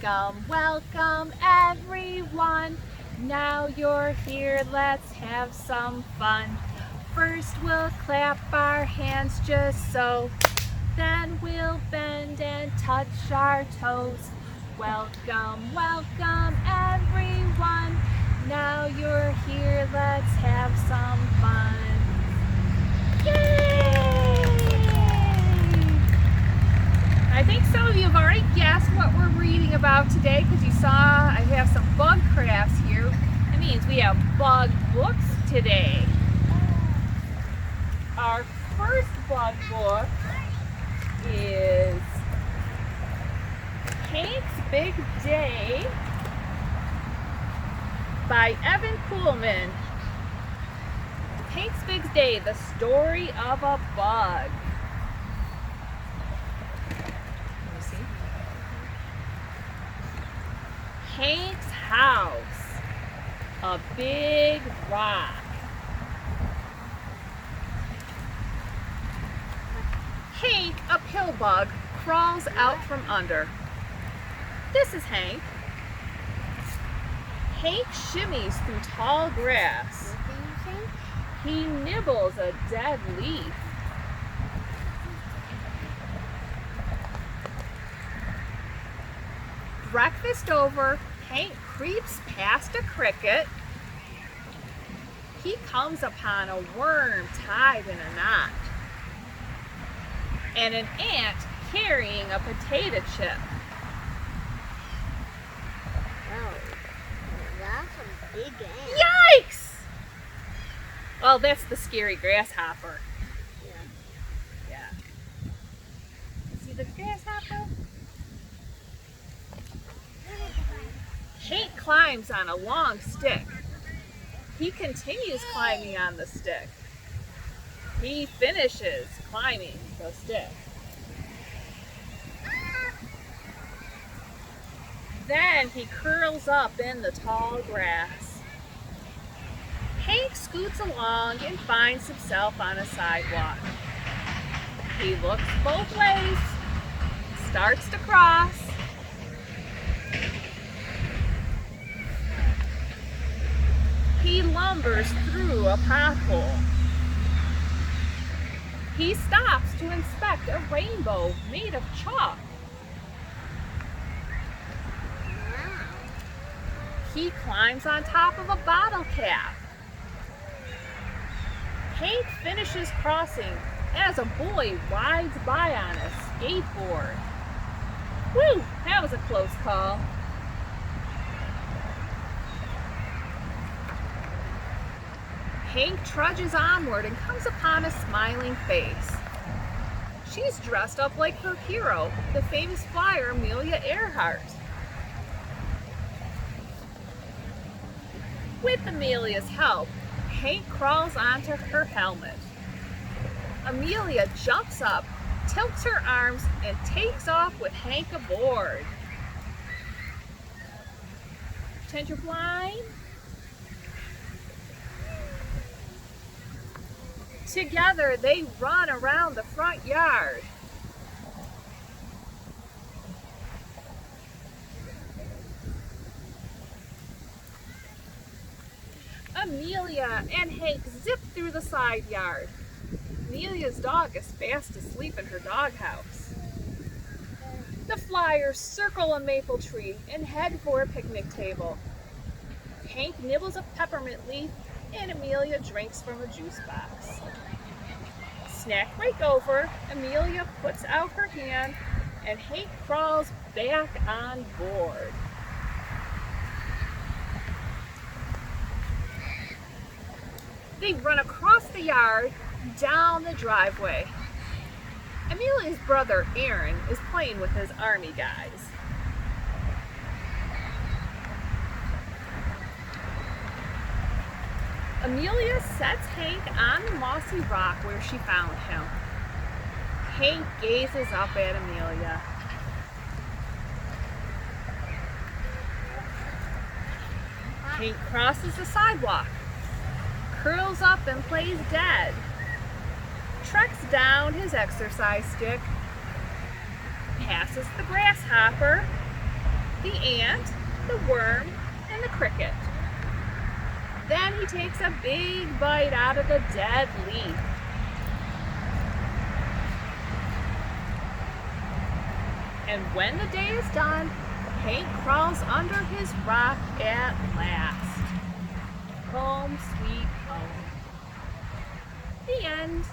Welcome, welcome everyone. Now you're here, let's have some fun. First we'll clap our hands just so. Then we'll bend and touch our toes. Welcome, welcome everyone. Now you're here, let's have some fun. Yay! I think some of you have already guessed what we're reading about today because you saw I have some bug crafts here. It means we have bug books today. Our first bug book is Hank's Big Day by Evan Kuhlman. Hank's Big Day, the story of a bug. Let me see. Hank's house, a big rock. Hank, a pill bug, crawls out from under. This is Hank. Hank shimmies through tall grass. He nibbles a dead leaf. Breakfast over, Hank creeps past a cricket. He comes upon a worm tied in a knot and an ant carrying a potato chip. Oh, that's a big ant. Yikes! Well, that's the scary grasshopper. Yeah. See the grasshopper? Hank climbs on a long stick. He continues climbing on the stick. He finishes climbing the stick. Then he curls up in the tall grass. Hank scoots along and finds himself on a sidewalk. He looks both ways, starts to cross. He lumbers through a pothole. He stops to inspect a rainbow made of chalk. He climbs on top of a bottle cap. Hank finishes crossing as a boy rides by on a skateboard. Woo! That was a close call. Hank trudges onward and comes upon a smiling face. She's dressed up like her hero, the famous flyer Amelia Earhart. With Amelia's help, Hank crawls onto her helmet. Amelia jumps up, tilts her arms, and takes off with Hank aboard. Pretend you're blind. Together, they run around the front yard. Amelia and Hank zip through the side yard. Amelia's dog is fast asleep in her doghouse. The flyers circle a maple tree and head for a picnic table. Hank nibbles a peppermint leaf and Amelia drinks from a juice box. Snack break over, Amelia puts out her hand and Hank crawls back on board. They run across the yard, down the driveway. Amelia's brother, Aaron, is playing with his army guys. Amelia sets Hank on the mossy rock where she found him. Hank gazes up at Amelia. Hank crosses the sidewalk, curls up and plays dead, treks down his exercise stick, passes the grasshopper, the ant, the worm, and the cricket. Then he takes a big bite out of the dead leaf. And when the day is done, Hank crawls under his rock at last. Home sweet home. The end.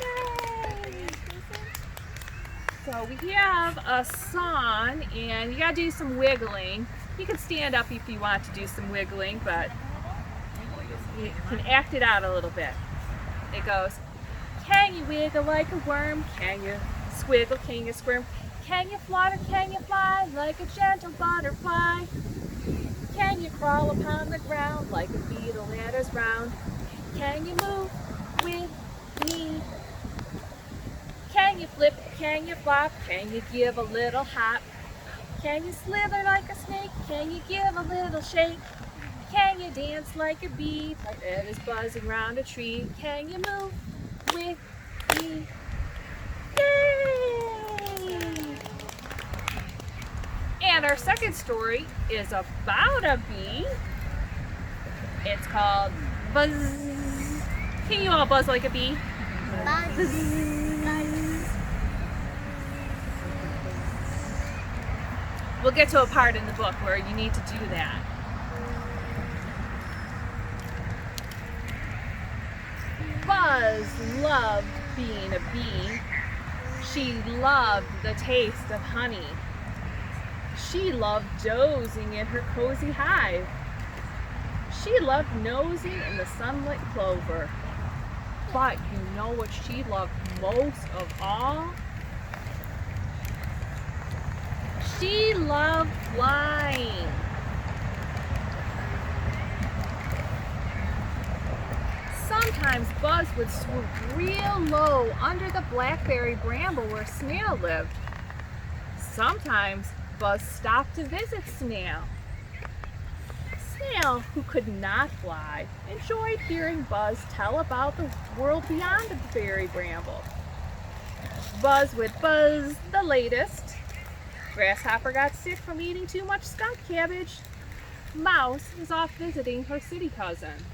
Yay! So we have a song, and you gotta do some wiggling. You can stand up if you want to do some wiggling, but you can act it out a little bit. It goes, can you wiggle like a worm? Can you squiggle? Can you squirm? Can you flutter? Can you fly like a gentle butterfly? Can you crawl upon the ground like a beetle that is round? Can you move with me? Can you flip? Can you flop? Can you give a little hop? Can you slither like a snake? Can you give a little shake? Can you dance like a bee that is buzzing round a tree? Can you move with me? Yay! And our second story is about a bee. It's called Buzz. Can you all buzz like a bee? Buzz. Buzz. We'll get to a part in the book where you need to do that. Buzz loved being a bee. She loved the taste of honey. She loved dozing in her cozy hive. She loved nosing in the sunlit clover. But you know what she loved most of all? She loved flying. Sometimes Buzz would swoop real low under the blackberry bramble where Snail lived. Sometimes Buzz stopped to visit Snail. Snail, who could not fly, enjoyed hearing Buzz tell about the world beyond the berry bramble. Buzz would buzz the latest. Grasshopper got sick from eating too much skunk cabbage. Mouse was off visiting her city cousin.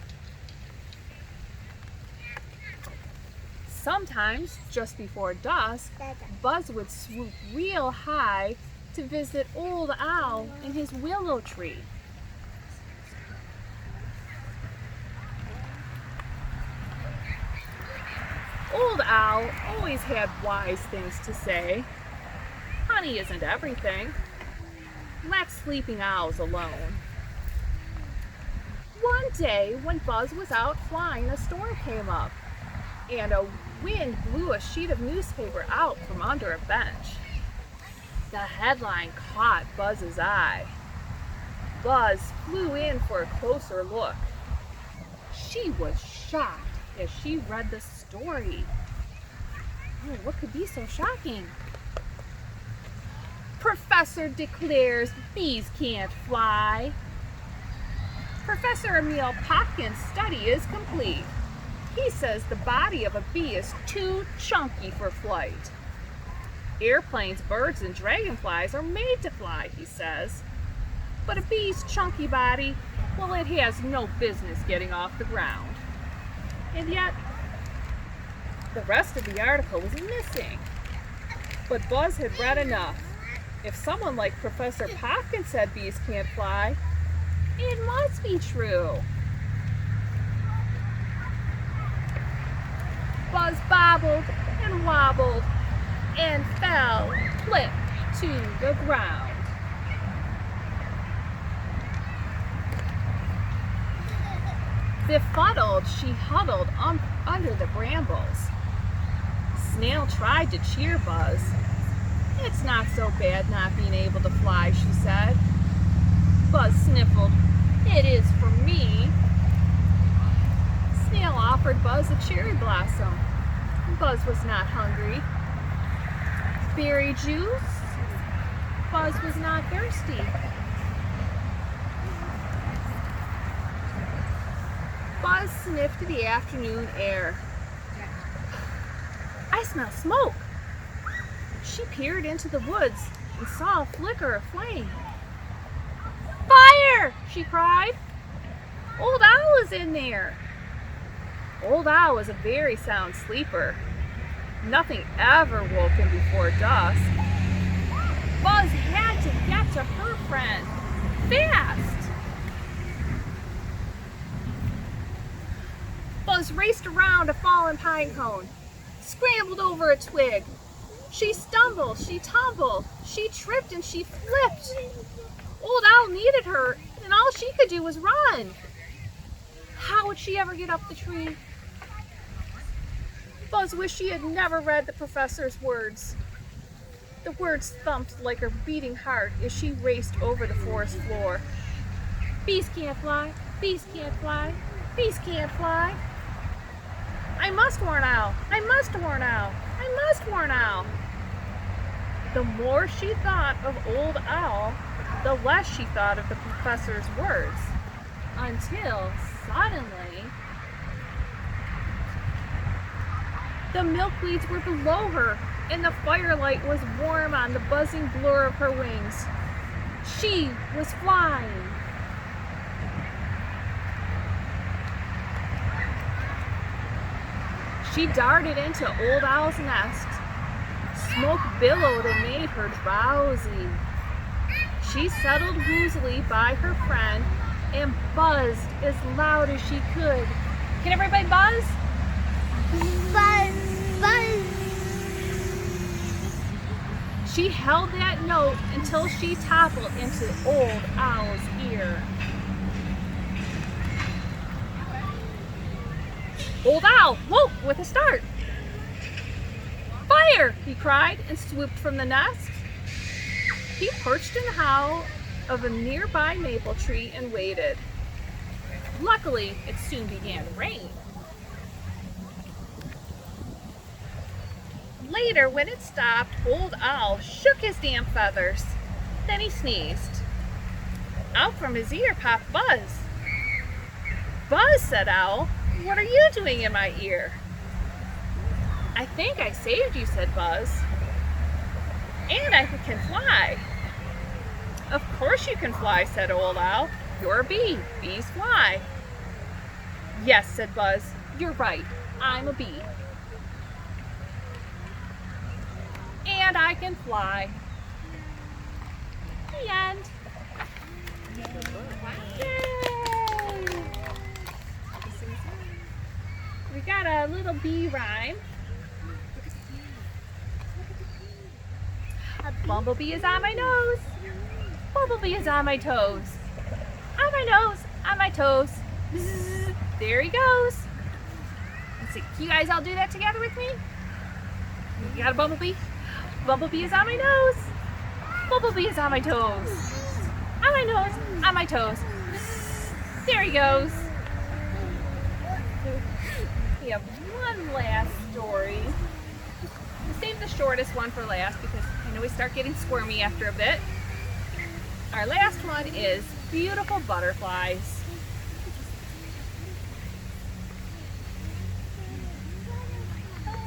Sometimes, just before dusk, Buzz would swoop real high to visit Old Owl in his willow tree. Old Owl always had wise things to say. Honey isn't everything. Let sleeping owls alone. One day, when Buzz was out flying, a storm came up, and a wind blew a sheet of newspaper out from under a bench. The headline caught Buzz's eye. Buzz flew in for a closer look. She was shocked as she read the story. Oh, what could be so shocking? Professor declares bees can't fly. Professor Emil Popkin's study is complete. He says the body of a bee is too chunky for flight. Airplanes, birds, and dragonflies are made to fly, he says. But a bee's chunky body, well, it has no business getting off the ground. And yet, the rest of the article was missing. But Buzz had read enough. If someone like Professor Popkin said bees can't fly, it must be true. Buzz bobbled and wobbled and fell flip to the ground. Befuddled, she huddled under the brambles. Snail tried to cheer Buzz. It's not so bad not being able to fly, she said. Buzz sniffled. It is for me. Snail offered Buzz a cherry blossom. Buzz was not hungry. Berry juice? Buzz was not thirsty. Buzz sniffed the afternoon air. I smell smoke. She peered into the woods and saw a flicker of flame. "Fire!" she cried. "Old Owl is in there." Old Owl was a very sound sleeper. Nothing ever woke him before dusk. Buzz had to get to her friend fast. Buzz raced around a fallen pine cone, scrambled over a twig. She stumbled, she tumbled, she tripped and she flipped. Old Owl needed her, and all she could do was run. How would she ever get up the tree? Buzz wished she had never read the professor's words. The words thumped like her beating heart as she raced over the forest floor. Bees can't fly, bees can't fly, bees can't fly. I must warn Owl, I must warn Owl, I must warn Owl. The more she thought of Old Owl, the less she thought of the professor's words. Until suddenly, the milkweeds were below her, and the firelight was warm on the buzzing blur of her wings. She was flying. She darted into Old Owl's nest. Smoke billowed and made her drowsy. She settled woozily by her friend and buzzed as loud as she could. Can everybody buzz? Buzz, buzz. She held that note until she toppled into Old Owl's ear. Old Owl woke with a start. "Fire!" he cried and swooped from the nest. He perched in the hollow of a nearby maple tree and waited. Luckily, it soon began to rain. Later, when it stopped, Old Owl shook his damp feathers. Then he sneezed. Out from his ear popped Buzz. "Buzz," said Owl, "what are you doing in my ear?" "I think I saved you," said Buzz. "And I can fly." "Of course you can fly," said Old Owl. "You're a bee. Bees fly." "Yes," said Buzz. "You're right. I'm a bee. And I can fly." The end. Yay! We got a little bee rhyme. A bumblebee is on my nose. Bumblebee is on my toes. On my nose, on my toes. Bzzz, there he goes. Let's see, can you guys all do that together with me? You got a bumblebee? Bumblebee is on my nose. Bumblebee is on my toes. On my nose, on my toes. Bzzz, there he goes. We have one last story. We'll save the shortest one for last because I know we start getting squirmy after a bit. Our last one is beautiful butterflies.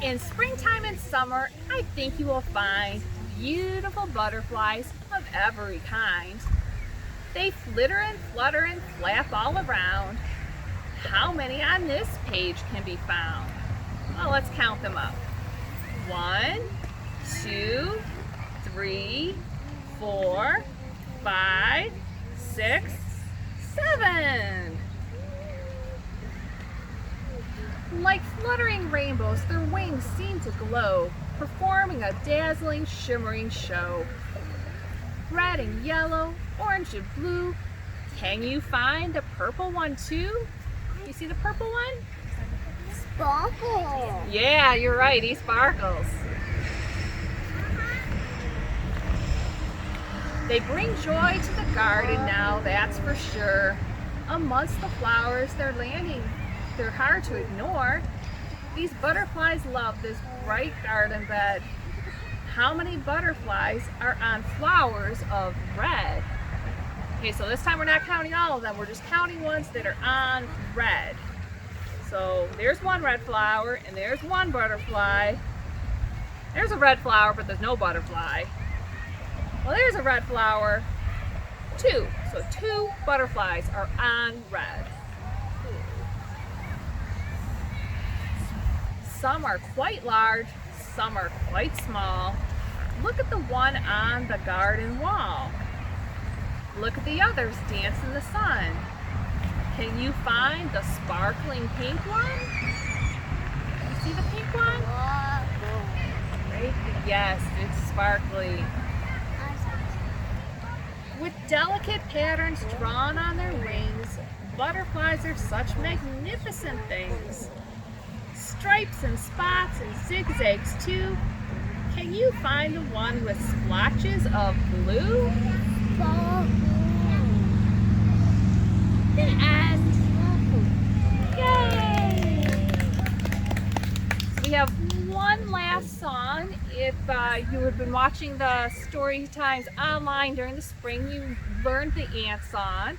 In springtime and summer, I think you will find beautiful butterflies of every kind. They flitter and flutter and flap all around. How many on this page can be found? Well, let's count them up. 1, 2, 3, 4, 5, 6, 7. Like fluttering rainbows, their wings seem to glow, performing a dazzling, shimmering show. Red and yellow, orange and blue. Can you find the purple one too? You see the purple one? Sparkle. Yeah, you're right, he sparkles. They bring joy to the garden now, that's for sure. Amongst the flowers they're landing, they're hard to ignore. These butterflies love this bright garden bed. How many butterflies are on flowers of red? Okay, so this time we're not counting all of them, we're just counting ones that are on red. So there's one red flower, and there's one butterfly. There's a red flower, but there's no butterfly. Well, there's a red flower, 2. So 2 butterflies are on red. Some are quite large, some are quite small. Look at the one on the garden wall. Look at the others dance in the sun. Can you find the sparkling pink one? You see the pink one? Right? Yes, it's sparkly. With delicate patterns drawn on their wings, butterflies are such magnificent things. Stripes and spots and zigzags too. Can you find the one with splotches of blue? The end. Yay! We have one last song. If you have been watching the story times online during the spring, you learned the ant song.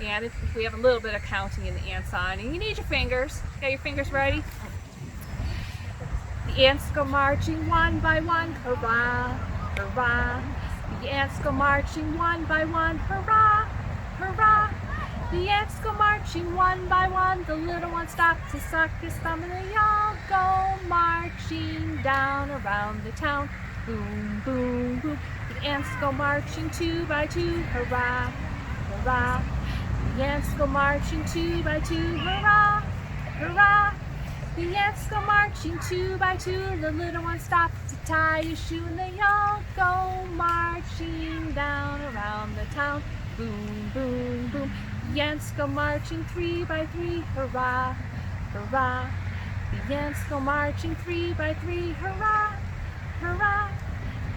And if we have a little bit of counting in the ant song, and you need your fingers. Got your fingers ready? The ants go marching one by one, hurrah, hurrah. The ants go marching one by one, hurrah, hurrah. The ants go marching one by one, the little one stopped to suck his thumb, and they all go marching down around the town. Boom, boom, boom. The ants go marching 2 by 2, hurrah, hurrah. The ants go marching 2 by 2, hurrah, hurrah. The ants go marching 2 by 2, the little one stopped to tie his shoe, and they all go marching down around the town. Boom, boom, boom. The ants go marching 3 by 3, hurrah, hurrah. The ants go marching 3 by 3, hurrah, hurrah.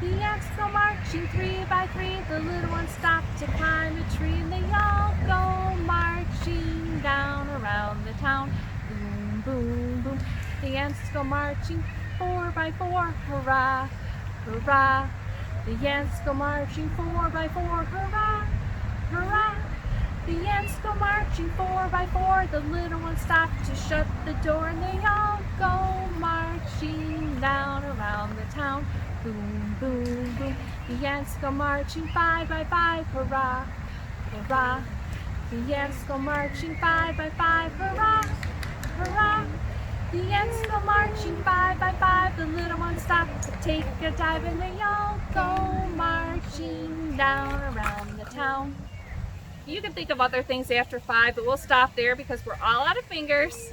The ants go marching 3 by 3, the little one stopped to climb a tree, and they all go marching down around the town. Boom, boom, boom. The ants go marching 4 by 4, hurrah, hurrah. The ants go marching 4 by 4, hurrah, hurrah. The ants go marching 4 by 4, the little one stopped to shut the door, and they all go marching down around the town. Boom, boom, boom. The ants go marching 5 by 5, hurrah, hurrah. The ants go marching 5 by 5, hurrah, hurrah. The ants go marching 5 by 5, the little one stopped to take a dive, and they all go marching down around the town. You can think of other things after 5, but we'll stop there because we're all out of fingers.